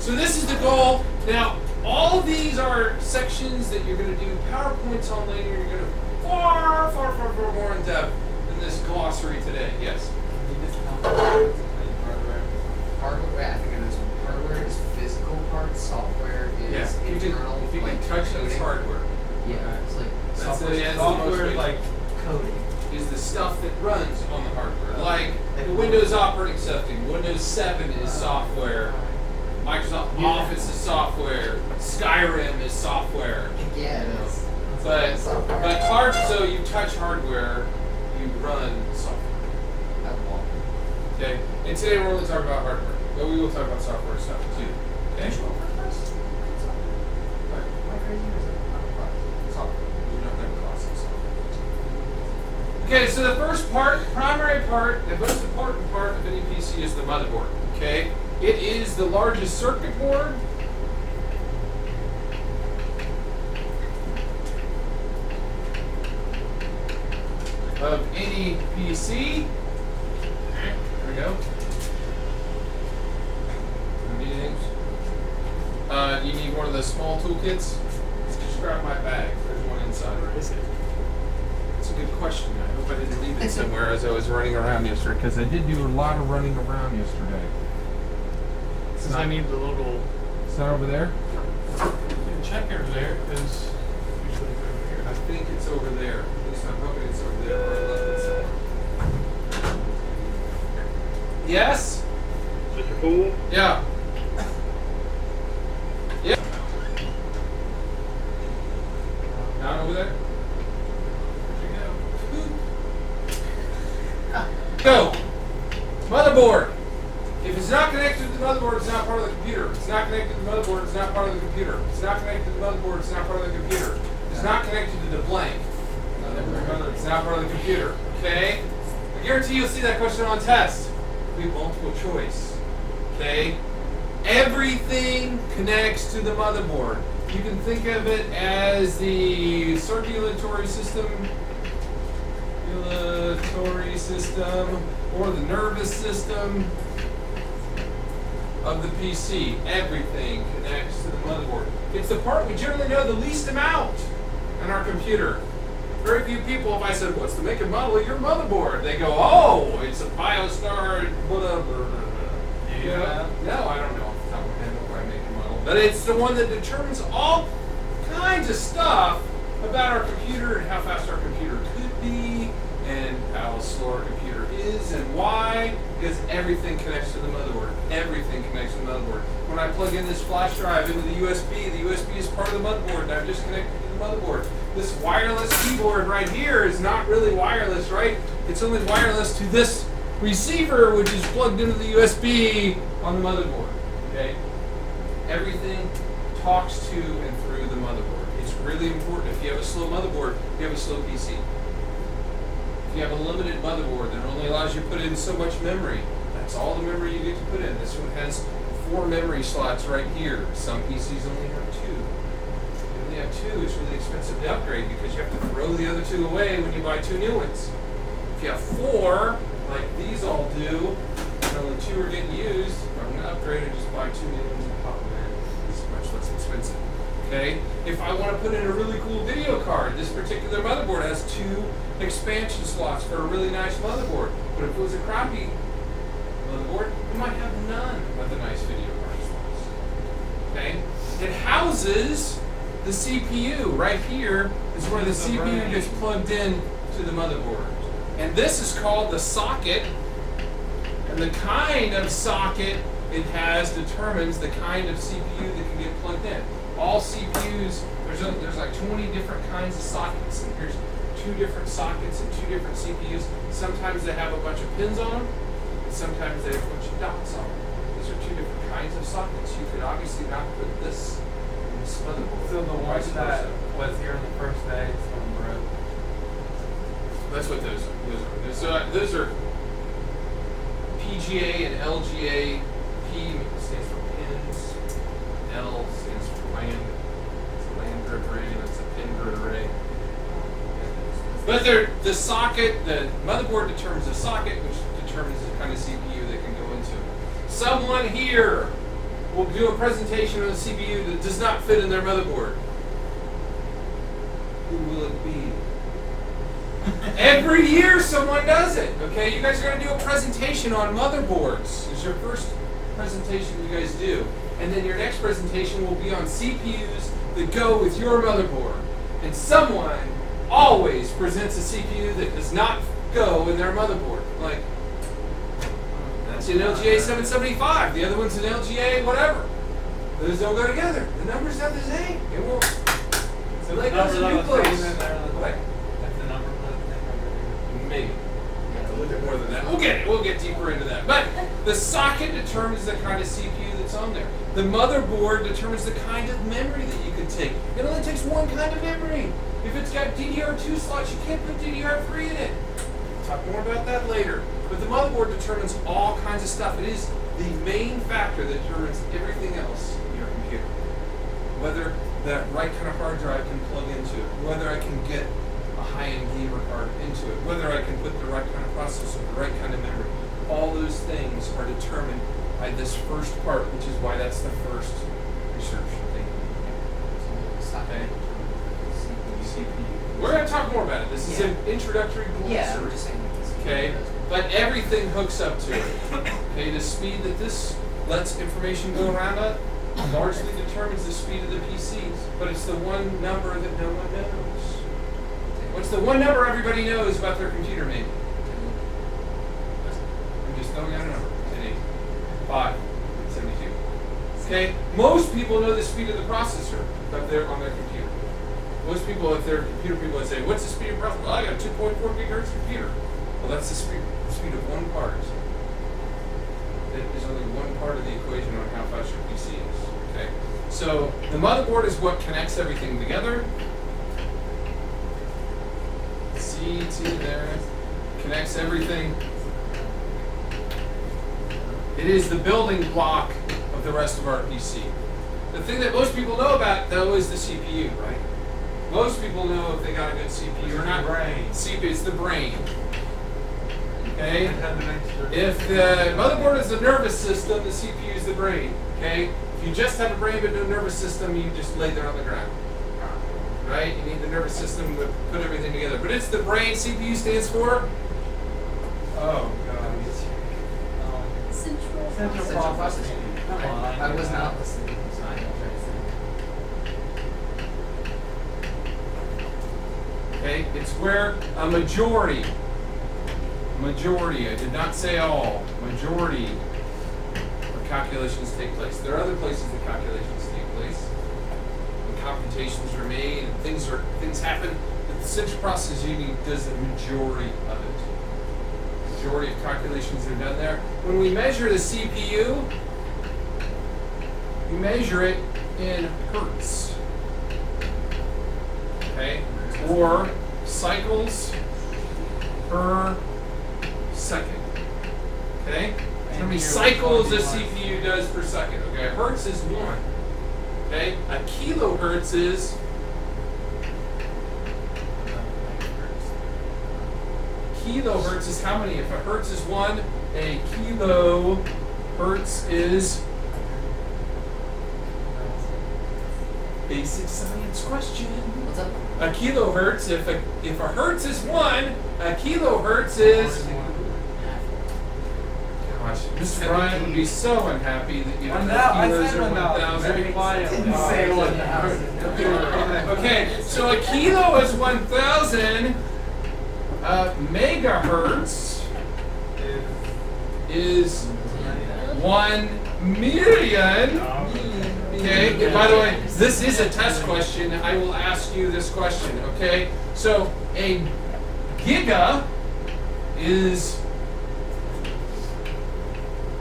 So this is the goal. Now, all of these are sections that you're going to do PowerPoints on later. You're going to far more in depth than this glossary today. Yes? Hardware, I think it is. Hardware is physical parts. Software is internal. If you can touch it, it's hardware. Yeah, it's like software like coding. Is the stuff that runs on the hardware. Like the Windows operating system. Windows 7 is software. Microsoft Office is software. Skyrim is software. Yeah, it is. But hard. So you touch hardware, you run software. Okay. And today we're only talking about hardware, but we will talk about software stuff too. Okay. Okay, so the first part, primary part, the most important part of any PC is the motherboard. Okay, it is the largest circuit board. Of any PC. There we go. You need one of the small toolkits. Just grab my bag. There's one inside. Where is it? That's a good question. I hope I didn't leave it somewhere as I was running around yesterday, because I did do a lot of running around yesterday. Since I need the little. Is that over there? Checkers there is usually over here. I think it's over there. At least I'm hoping it's over there, or I left it somewhere. Yes? Mr. Poole? Yeah. Yeah. Down over there? Go. Motherboard. If it's not connected to the motherboard, it's not part of the computer. It's not connected to the motherboard, it's not part of the computer. It's not connected to the motherboard, it's not part of the computer. It's not connected to the blank. It's not part of the computer. Okay? I guarantee you'll see that question on test. It'll be multiple choice. Okay? Everything connects to the motherboard. You can think of it as the circulatory system, or the nervous system of the PC. Everything connects to the motherboard. It's the part we generally know the least amount in our computer. Very few people, if I said, what's the make and model of your motherboard? They go, oh, it's a BioStar, whatever. Yeah. No, I don't know off the top of my head what I make and model. But it's the one that determines all kinds of stuff about our computer and how fast our computer could be and how slow our computer is and why, because everything connects to the motherboard. Everything connects to the motherboard. When I plug in this flash drive into the USB is part of the motherboard, and I've just connected to the motherboard. This wireless keyboard right here is not really wireless, right? It's only wireless to this receiver, which is plugged into the USB on the motherboard. Okay? Everything talks to and through the motherboard. It's really important. If you have a slow motherboard, you have a slow PC. If you have a limited motherboard that only allows you to put in so much memory, that's all the memory you get to put in. This one has 4 memory slots right here. Some PCs only have 2. If you only have 2, it's really expensive to upgrade because you have to throw the other 2 away when you buy 2 new ones. If you have 4, like these all do, and only 2 are getting used, I'm going to upgrade and just buy 2 new ones and pop them in. It's much less expensive. Okay? If I want to put in a really cool video card, this particular motherboard has 2 expansion slots for a really nice motherboard. But if it was a crappy motherboard, it might have none of the nice video card slots. Okay? It houses the CPU. Right here is where the CPU gets plugged in to the motherboard. And this is called the socket. And the kind of socket it has determines the kind of CPU that can get plugged in. All CPUs, there's like 20 different kinds of sockets, and here's 2 different sockets and 2 different CPUs. Sometimes they have a bunch of pins on them, and sometimes they have a bunch of dots on them. These are 2 different kinds of sockets. You could obviously not put this in this motherboard. So the one that was here on the first day, someone broke. That's what those are. Those are PGA and LGA. P stands for pins. L stands for land. It's a land grid array, and it's a pin grid array. But the socket, the motherboard determines the socket, which determines the kind of CPU that can go into. Someone here will do a presentation on a CPU that does not fit in their motherboard? Who will it be? Every year someone does it. Okay, you guys are going to do a presentation on motherboards. It's your first presentation you guys do. And then your next presentation will be on CPUs that go with your motherboard. And someone always presents a CPU that does not go in their motherboard. Like, that's an LGA 775. The other one's an LGA whatever. Those don't go together. The numbers not the same. It won't. So like those are new clothes. What? Maybe. You have to look at more than that. We'll get it. We'll get deeper into that. But the socket determines the kind of CPU that's on there. The motherboard determines the kind of memory that you can take. It only takes one kind of memory. If it's got DDR2 slots, you can't put DDR3 in it. We'll talk more about that later. But the motherboard determines all kinds of stuff. It is the main factor that determines everything else in your computer. Whether that right kind of hard drive can plug into it, whether I can get a high-end gamer card into it, whether I can put the right kind of processor, the right kind of memory. All those things are determined by this first part, which is why that's the first research thing. Okay. We're going to talk more about it. This is an introductory course. Yeah, we're just saying. Okay, but everything hooks up to it. Okay, the speed that this lets information go around at largely determines the speed of the PCs. But it's the one number that no one knows. What's the one number everybody knows about their computer, maybe? I'm just throwing out a number. 1080. 572. Okay, most people know the speed of the processor up there on their computer. Most people, if they're computer people, would say, "What's the speed of the processor?" Well, I got a 2.4 gigahertz computer. Well, that's the speed of one part. It is only one part of the equation on how fast your PC is. Okay, so the motherboard is what connects everything together. See there, connects everything. It is the building block of the rest of our PC. The thing that most people know about, though, is the CPU, right? Most people know if they got a good CPU or not. CPU is the brain. Okay? If the motherboard is the nervous system, the CPU is the brain. Okay? If you just have a brain but no nervous system, you just lay there on the ground. Right? You need the nervous system to put everything together. But it's the brain. CPU stands for? Oh, God. Central processing. I was not listening. So I don't try to say. Okay? It's where a majority, I did not say all, majority of calculations take place. There are other places that calculations take place. Computations are made and things happen, but the central processing unit does the majority of it. The majority of calculations are done there. When we measure the CPU, we measure it in hertz. Okay? Or cycles per second. Okay? How many cycles a CPU does per second? Okay, hertz is 1. Okay, a kilohertz is how many? If a hertz is 1, a kilohertz is basic science question. What's up? A kilohertz, if a hertz is 1, a kilohertz is. Gosh, Mr. Brian would be so unhappy that you don't know kilos are 1,000. Didn't say 1,000. Okay, so a kilo is 1,000. Megahertz is 1 million. Okay, and by the way, this is a test question. I will ask you this question, okay? So a giga is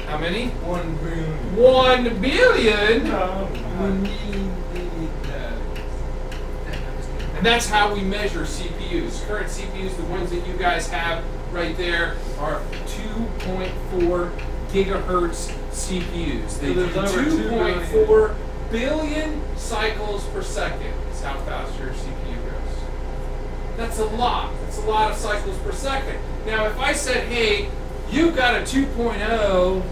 how many? 1 billion. 1 billion. And that's how we measure CPUs. Current CPUs, the ones that you guys have right there, are 2.4 gigahertz CPUs. They do 2.4 billion cycles per second. That's how fast your CPU goes. That's a lot. That's a lot of cycles per second. Now, if I said, hey, you've got a 2.0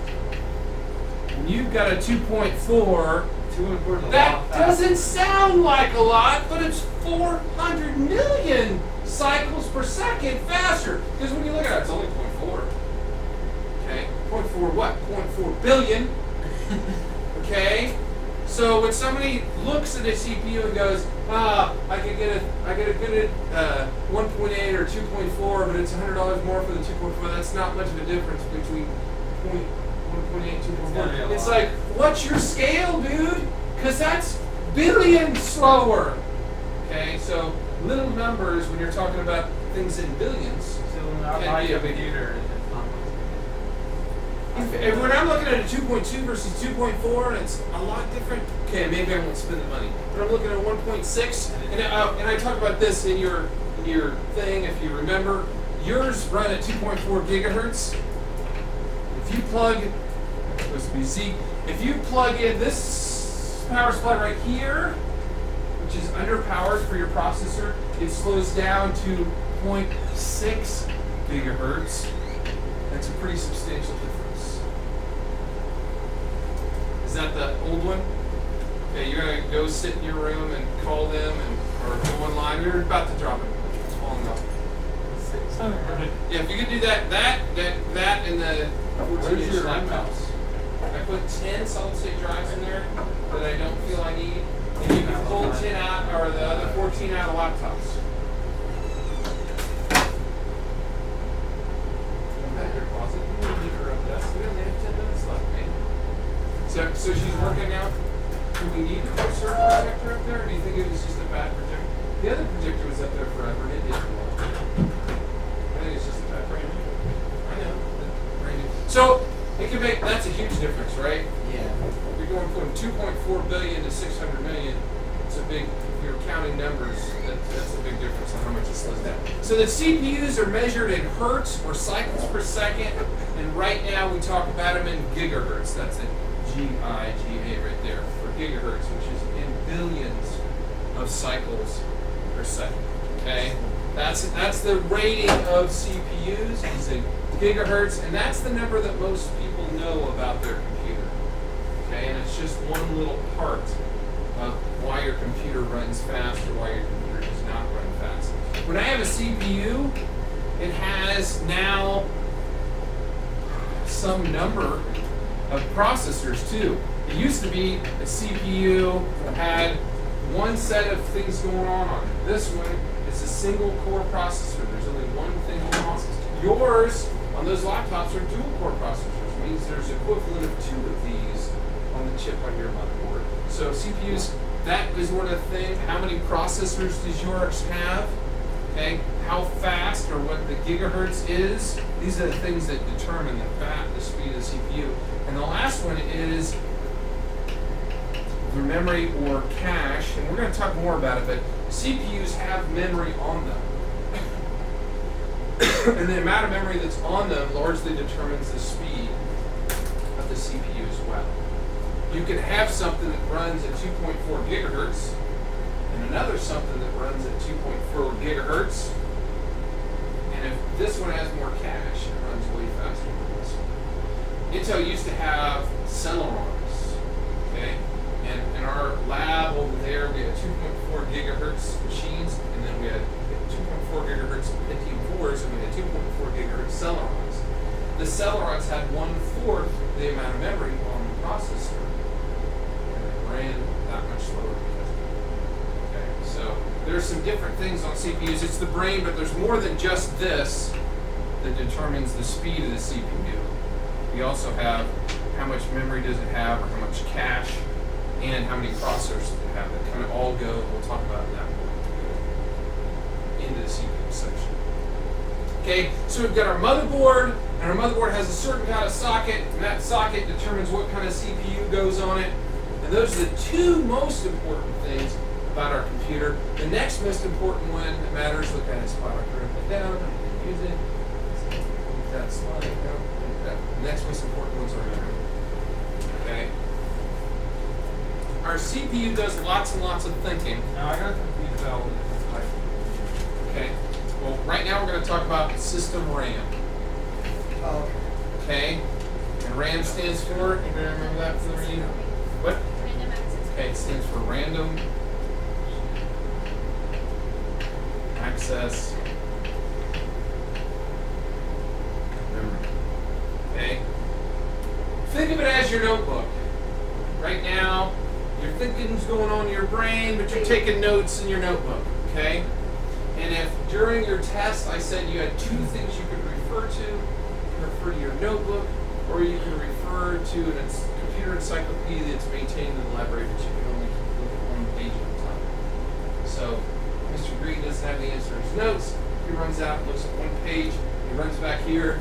and you've got a 2.4. 2.4 is a That lot faster. doesn't sound like a lot, but it's 400 million cycles per second faster. Because when you look at it, it's only 0.4. Okay, 0.4 what? 0.4 billion. Okay, so when somebody looks at a CPU and goes, I get a good 1.8 or 2.4, but it's $100 more for the 2.4. That's not much of a difference between 1.8, 2.4. It's like, what's your scale, dude? Because that's billions slower. Okay, so little numbers when you're talking about things in billions. So when I can buy be a a big computer, it's not much. If when I'm looking at a 2.2 versus 2.4, and it's a lot different. Okay, maybe I won't spend the money. But I'm looking at 1.6, and I talk about this in your thing, if you remember. Yours run at 2.4 gigahertz. If you plug, it's supposed to be Z. If you plug in this power supply right here, which is underpowered for your processor, it slows down to 0.6 gigahertz. That's a pretty substantial difference. Is that the old one? Okay, you're gonna go sit in your room and call them or go online. You're about to drop it. It's falling off. Yeah, if you could do that, and the 14-inch your laptops. I put 10 solid-state drives in there that I don't feel I need, and you can pull 10 out or the other 14 out of laptops. Back your closet. You don't need her up there. We only have 10 minutes left, man. So she's working out. Do we need to put a circle projector up there, or do you think it was just a bad projector? The other projector was up there forever, and it didn't work. I think it's just a bad projector. I know. So it can make, that's a huge difference, right? Yeah. You're going from 2.4 billion to 600 million. It's a big, if you're counting numbers, that's a big difference on how much it slows down. So the CPUs are measured in hertz or cycles per second, and right now we talk about them in gigahertz. That's it, G-I-G-A right there, for gigahertz, which is in billions of cycles per second. Okay? That's the rating of CPUs using gigahertz, and that's the number that most people know about their computer. Okay, and it's just one little part of why your computer runs fast or why your computer does not run fast. When I have a CPU, it has now some number of processors too. It used to be a CPU had one set of things going on it. This one is a single core processor. There's only one thing going on. Yours on those laptops are dual core processors. It means there's equivalent of 2 of these on the chip on your motherboard. So CPUs, that is one of the things. How many processors does yours have? Okay, how fast or what the gigahertz is. These are the things that determine the speed of the CPU. And the last one is the memory or cache, and we're going to talk more about it, but CPUs have memory on them. And the amount of memory that's on them largely determines the speed of the CPU as well. You can have something that runs at 2.4 gigahertz and another something that runs at 2.4 gigahertz. And if this one has more cache, it runs way faster than this one. Intel used to have Celerons, okay? And in our lab over there, we had 2.4 gigahertz machines, and then we had 2.4 gigahertz Pentium 4s, and we had 2.4 gigahertz Celerons. The Celerons had 1/4 the amount of memory on the processor, and it ran that much slower because of it. Okay, so there's some different things on CPUs. It's the brain, but there's more than just this that determines the speed of the CPU. We also have how much memory does it have, or how much cache, and how many processors does it have. That kind of all go, we'll talk about that into the CPU section. Okay, so we've got our motherboard, and our motherboard has a certain kind of socket, and that socket determines what kind of CPU goes on it. And those are the 2 most important things about our computer. The next most important one that matters, look at it, spot I wrote it down, I didn't use it. That slide, no, that. The next most important ones are memory. Okay? Our CPU does lots and lots of thinking. Now I got confused about what this is like. Okay. Well, right now we're going to talk about system RAM. Oh, okay. Okay. And RAM stands for, anybody remember that from the reading? What? Random access. Okay, it stands for random access memory. Okay? Think of it as your notebook. Right now, your thinking's going on in your brain, but you're taking notes in your notebook. Okay? And if during your test I said you had two things you could refer to, you can refer to your notebook, or you can refer to a computer encyclopedia that's maintained in the library, but you can only look at one page at a time. So, Mr. Green doesn't have the answer in his notes. He runs out, looks at one page, he runs back here,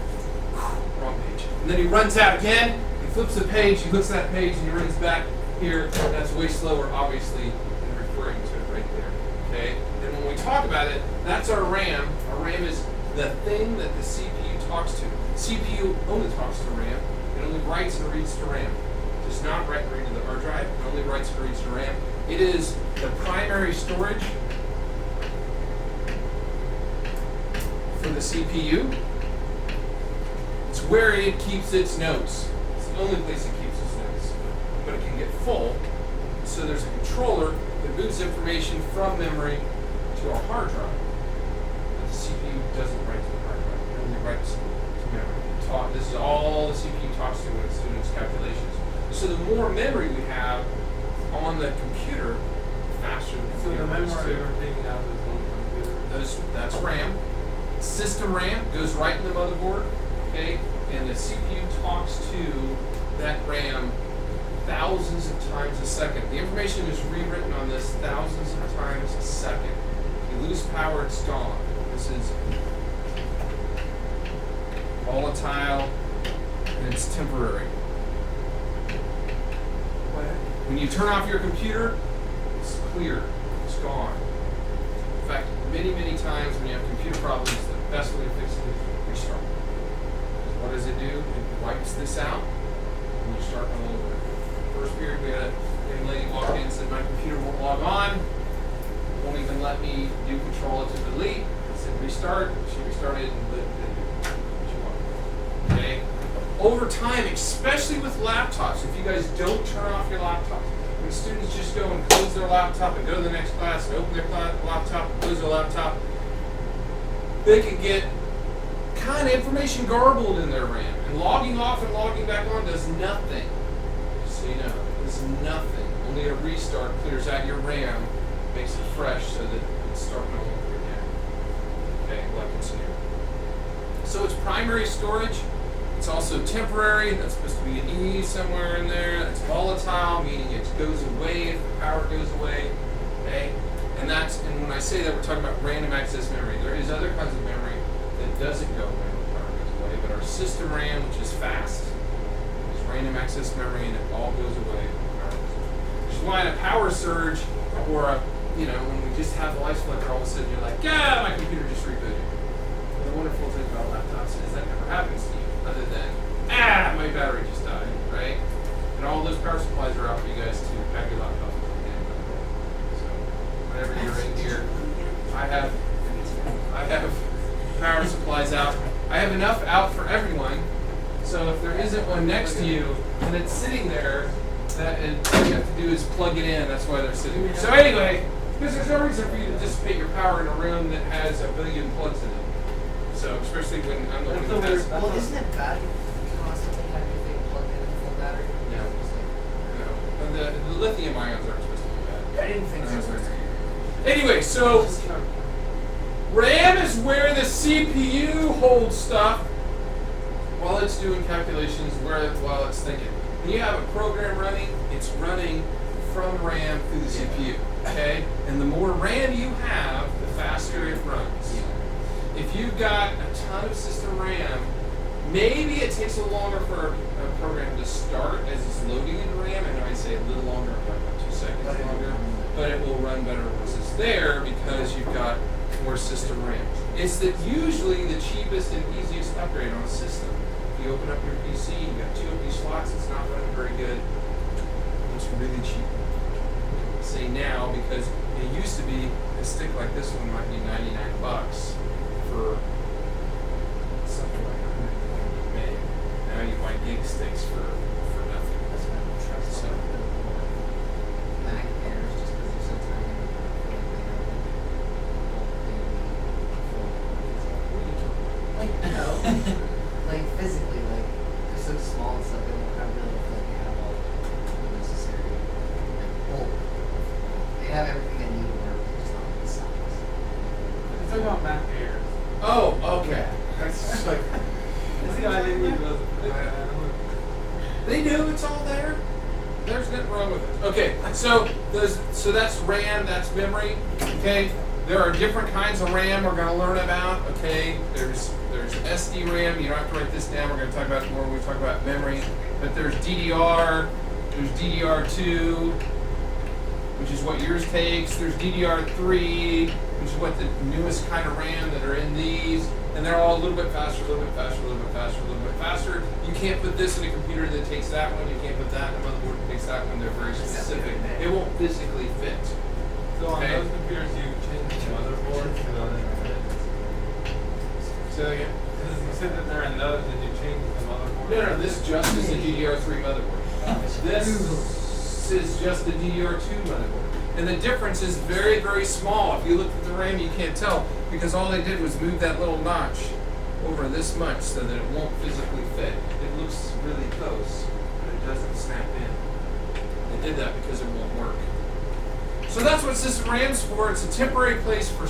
wrong page. And then he runs out again, he flips the page, he looks at that page, and he runs back here. That's way slower, obviously, than referring to it right there. Okay? And when we talk about it, that's our RAM. Our RAM is the thing that the CPU talks to. CPU only talks to RAM. It only writes and reads to RAM. It does not write and read to the hard drive. It only writes and reads to RAM. It is the primary storage for the CPU. It's where it keeps its notes. It's the only place it keeps its notes. But it can get full. So there's a controller that moves information from memory to a hard drive. But the CPU doesn't write to the hard drive. It only writes to memory. This is all the CPU talks to when it's doing its calculations. So the more memory we have on the computer, the faster the So the computer memory runs too. we're taking out is on the computer. That's RAM. System RAM goes right in the motherboard, okay? And the CPU talks to that RAM thousands of times a second. The information is rewritten on this thousands of times a second. If you lose power, it's gone. This is volatile and it's temporary. When you turn off your computer, it's clear, it's gone. In fact, many, many times when you have computer problems, the best way to fix it is restart. What does it do? It wipes this out, and you start all over. First period, we had a young lady walk in and said, my computer won't log on, won't even let me do control to delete. I said, restart. She restarted and didn't do what she wanted. Okay? Over time, especially with laptops, if you guys don't turn off your laptops, when students just go and close their laptop and go to the next class and open their laptop and close their laptop, they can get kind of information garbled in their RAM. And logging off and logging back on does nothing. Just so you know, it does nothing. Only a restart clears out your RAM, makes it fresh so that it's starting all over again. Okay, like it's new. So it's primary storage. It's also temporary. That's supposed to be an E somewhere in there. It's volatile, meaning it goes away if the power goes away. Okay? And when I say that, we're talking about random access memory. There is other kinds of memory that doesn't go away when the power goes away, but our system RAM, which is fast, is random access memory, and it all goes away when the power goes away. Which is why in a power surge, or when we just have the light flicker, all of a sudden you're like, yeah, my computer just rebooted. And the wonderful thing about laptops is that never happens to you. Other than, my battery just died, right? And all those power supplies are out for you guys to pack your laptop in. So, whenever you're in here, I have power supplies out. I have enough out for everyone, so if there isn't one next to you, and it's sitting there, all you have to do is plug it in, that's why they're sitting there. So anyway, because there's no reason for you to dissipate your power in a room that has a billion plugs in it. So, especially when I'm the one who has... Well, isn't it bad to constantly have your thing plugged in a full battery? No. The lithium ions aren't supposed to be bad. I didn't think so. Anyway, so RAM is where the CPU holds stuff while it's doing calculations, while it's thinking. When you have a program running, it's running from RAM through the CPU. Okay? And the more RAM you have, the faster it runs. If you've got a ton of system RAM, maybe it takes a little longer for a program to start as it's loading into RAM. I know I say a little longer, like about 2 seconds longer, but it will run better once it's there because you've got more system RAM. It's usually the cheapest and easiest upgrade on a system. If you open up your PC, you've got 2 empty slots, it's not running very good. It's really cheap. Say now, because it used to be a stick like this one might be $99 for something like 120 meg. Now you might gig sticks for nothing. That's why I don't trust So- all the Mac Airs just because they're so tiny. I feel like they have a whole thing. Like, no. Like, physically, like, they're so small and stuff, they don't have really feel like they have all the necessary, like, bulk. They have everything they need to work, they're just not the size. It's talking about Mac Airs. Oh, okay. That's just like That's the idea we does. they do. It's all there. There's nothing wrong with it. Okay, so that's RAM. That's memory. Okay, there are different kinds of RAM we're going to learn about. Okay, there's SD RAM. You don't have to write this down. We're going to talk about it more when we talk about memory. But there's DDR. There's DDR2, which is what yours takes. There's DDR3, which is what the newest kind of RAM that are in these. And they're all a little bit faster, a little bit faster, a little bit faster, a little bit faster. You can't put this in a computer that takes that one. You can't put that in a motherboard that takes that one. They're very specific. It won't physically fit. So on Okay. those computers, you change the motherboard so that it fits. Say that again? Because you said that they're in those, did you change the motherboard? No, this just is a DDR3 motherboard. This is just a DDR2 motherboard. And the difference is very, very small. If you look at the RAM, you can't tell because all they did was move that little notch over this much so that it won't physically fit. It looks really close, but it doesn't snap in. They did that because it won't work. So that's what system RAM's for. It's a temporary place for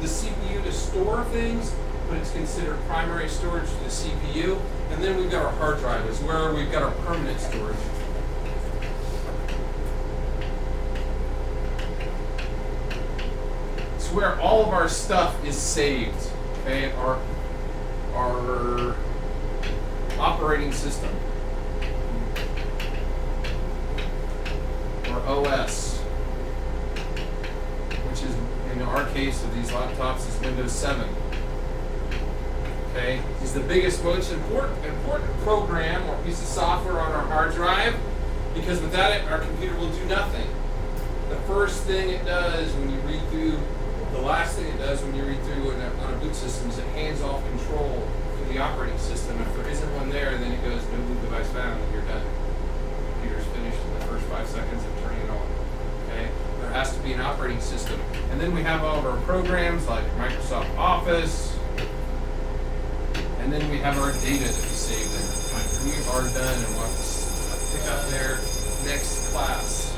the CPU to store things, but it's considered primary storage to the CPU. And then we've got our hard drive, is where we've got our permanent storage. It's where all of our stuff is saved. Okay, our operating system, or OS, which is in our case of these laptops is Windows 7. Okay, is the biggest, most important program or piece of software on our hard drive, because without it, our computer will do nothing. The first thing it does when you read through, the last thing it does when you read through on a boot system is it hands off control to the operating system. If there isn't one there, then it goes no boot device found, and you're done. The computer's finished in the first 5 seconds of turning it on. Okay, there has to be an operating system, and then we have all of our programs like Microsoft Office. And then we have our data that we save there. We are done, and we'll have to pick up there next class.